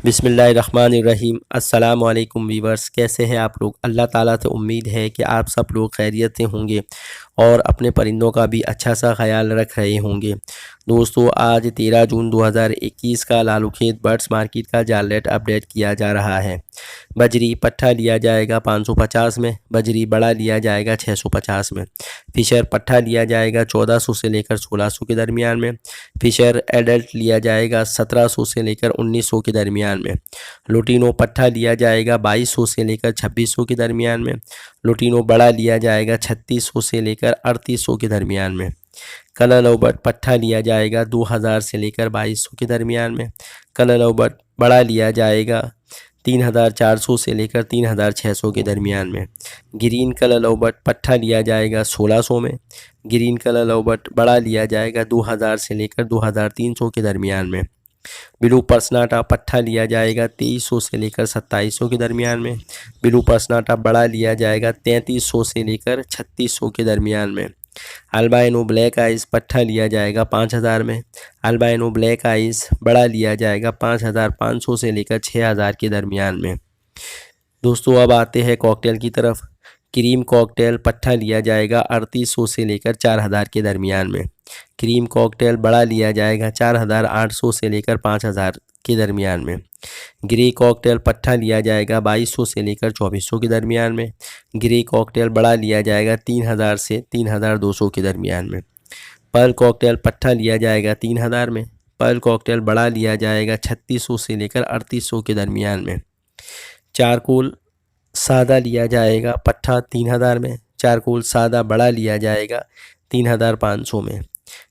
बिस्मिल्लाहिर्रहमानिर्रहीम। अस्सलाम वालेकुम वीवर्स, कैसे हैं आप लोग। अल्लाह ताला से उम्मीद है कि आप सब लोग खैरियत से होंगे और अपने परिंदों का भी अच्छा सा ख्याल रख रहे होंगे। दोस्तों, आज 13 जून 2021 का लालूखेत बर्ड्स मार्केट का जाल रेट अपडेट किया जा रहा है। बजरी पट्ठा लिया जाएगा 550 में, बजरी बड़ा लिया जाएगा 650 में, फिशर पट्ठा लिया जाएगा 1400 से लेकर 1600 के दरमियान में, फिशर एडल्ट लिया जाएगा 1700 से लेकर 1900 के दरमियान में, लुटिनो पट्ठा लिया जाएगा 2200 से लेकर 2600 के दरमियान में, लुटिनो बड़ा लिया जाएगा 3600 से लेकर 3800 के दरमियान में, कलर लवबट पट्ठा लिया जाएगा 2000 से लेकर 2200 के दरमियान में, कलर लवबट बड़ा लिया जाएगा 3400 से लेकर 3600 के दरमियान में, ग्रीन कलर लवबट पट्ठा लिया जाएगा 1600 में, ग्रीन कलर लवबट बड़ा लिया जाएगा 2000 से लेकर 2300 के दरमियान में, ब्लू पर्सनाटा पट्ठा लिया जाएगा 2300 से लेकर 2700 के दरमियान में, ब्लू पर्सनाटा बड़ा लिया जाएगा 3300 से लेकर 3600 के दरमियान में, अल्बाइनो ब्लैक आइज़ पट्ठा लिया जाएगा 5000 में, अल्बाइनो ब्लैक आइज़ बड़ा लिया जाएगा 5500 से लेकर 6000 के दरमियान में। दोस्तों, अब आते हैं कॉकटेल की तरफ। क्रीम कॉकटेल पट्ठा लिया जाएगा 3800 से लेकर 4000 के दरमियान में, क्रीम कॉकटेल बड़ा लिया जाएगा 4800 से लेकर 5000 के दरमियान में, ग्रे कॉकटेल पट्ठा लिया जाएगा 2200 से लेकर 2400 के दरमियान में, ग्रे कॉकटेल बड़ा लिया जाएगा 3000 से 3200 के दरमियान में, पर्ल कॉकटेल पट्ठा लिया जाएगा 3000 में, पर्ल कॉकटेल बड़ा लिया जाएगा 3600 से लेकर 3800 के दरमियान में, चारकोल सादा लिया जाएगा पट्ठा 3000 में, चारकोल सादा बड़ा लिया जाएगा 3500 में,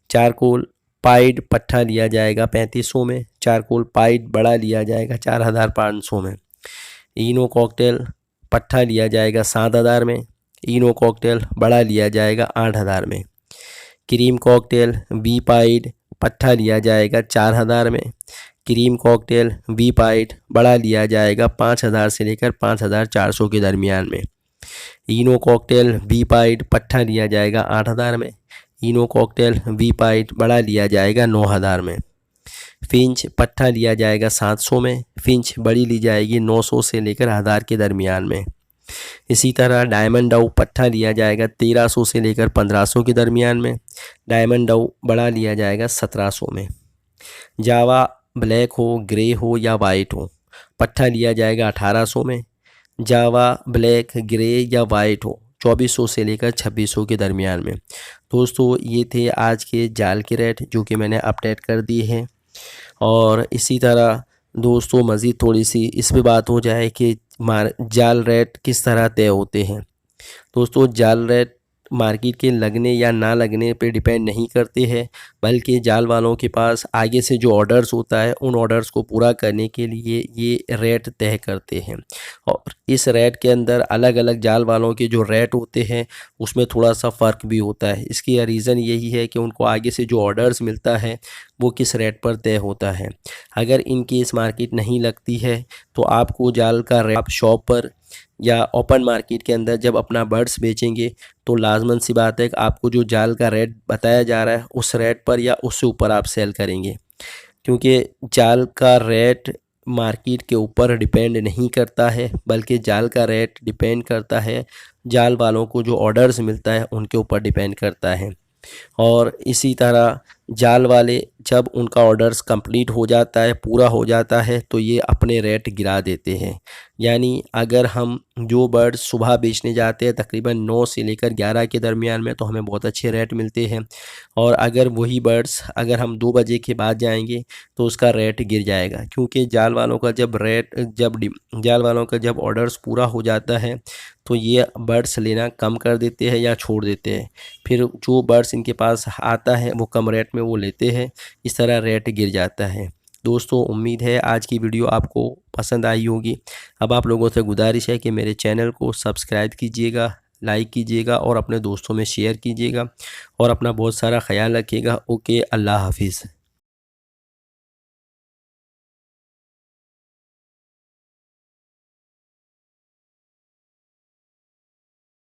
चारकोल पाइड पट्ठा लिया जाएगा 3500 में, चारकोल पाइड बड़ा लिया जाएगा 4500 में, इनो कॉकटेल पट्ठा लिया जाएगा 7000 में, इनो कॉकटेल बड़ा लिया जाएगा 8000 में, क्रीम कॉकटेल बी पाइड पट्ठा लिया जाएगा 4000 में, क्रीम कॉकटेल बी पाइड बड़ा लिया जाएगा 5000 से लेकर 5400 के दरमियान में, इनो कॉकटेल बी पाइड पट्ठा लिया जाएगा 8000 में, इनो कॉकटेल बी पाइड बड़ा लिया जाएगा 9000 में, फिंच पट्ठा लिया जाएगा 700 में, फिंच बड़ी ली जाएगी 900 से लेकर 1000 के दरमियान में। इसी तरह डायमंड डाउ पट्ठा लिया जाएगा 1300 से लेकर 1500 के दरमियान में, डायमंड डाउ बड़ा लिया जाएगा 1700 में। जावा ब्लैक हो, ग्रे हो या वाइट हो, पट्ठा लिया जाएगा 1800 में, जावा ब्लैक, ग्रे या वाइट हो 2400 से लेकर 2600 के दरमियान में। दोस्तों, ये थे आज के जाल के रेट जो कि मैंने अपडेट कर दिए हैं। और इसी तरह दोस्तों, मज़ीद थोड़ी सी इस पे बात हो जाए कि जाल रेट किस तरह तय होते हैं। दोस्तों, जाल रेट मार्केट के लगने या ना लगने पे डिपेंड नहीं करते हैं, बल्कि जाल वालों के पास आगे से जो ऑर्डर्स होता है उन ऑर्डर्स को पूरा करने के लिए ये रेट तय करते हैं। और इस रेट के अंदर अलग अलग जाल वालों के जो रेट होते हैं उसमें थोड़ा सा फ़र्क भी होता है। इसकी रीज़न यही है कि उनको आगे से जो ऑर्डर्स मिलता है वो किस रेट पर तय होता है। अगर इनकी इस मार्केट नहीं लगती है तो आपको जाल का रेट आप शॉप पर या ओपन मार्केट के अंदर जब अपना बर्ड्स बेचेंगे तो लाजमन सी बात है कि आपको जो जाल का रेट बताया जा रहा है उस रेट पर या उससे ऊपर आप सेल करेंगे, क्योंकि जाल का रेट मार्केट के ऊपर डिपेंड नहीं करता है, बल्कि जाल का रेट डिपेंड करता है जाल वालों को जो ऑर्डर्स मिलता है उनके ऊपर डिपेंड करता है। और इसी तरह जाल वाले जब उनका ऑर्डर्स कंप्लीट हो जाता है, पूरा हो जाता है, तो ये अपने रेट गिरा देते हैं। यानी अगर हम जो बर्ड्स सुबह बेचने जाते हैं तकरीबन 9 से लेकर 11 के दरमियान में, तो हमें बहुत अच्छे रेट मिलते हैं। और अगर वही बर्ड्स अगर हम 2 बजे के बाद जाएंगे तो उसका रेट गिर जाएगा, क्योंकि जाल वालों का जब ऑर्डर्स पूरा हो जाता है तो ये बर्ड्स लेना कम कर देते हैं या छोड़ देते हैं। फिर जो बर्ड्स इनके पास आता है वो कम रेट में वो लेते हैं, इस तरह रेट गिर जाता है। दोस्तों, उम्मीद है आज की वीडियो आपको पसंद आई होगी। अब आप लोगों से गुजारिश है कि मेरे चैनल को सब्सक्राइब कीजिएगा, लाइक कीजिएगा और अपने दोस्तों में शेयर कीजिएगा और अपना बहुत सारा ख्याल रखिएगा। ओके, अल्लाह हाफिज़।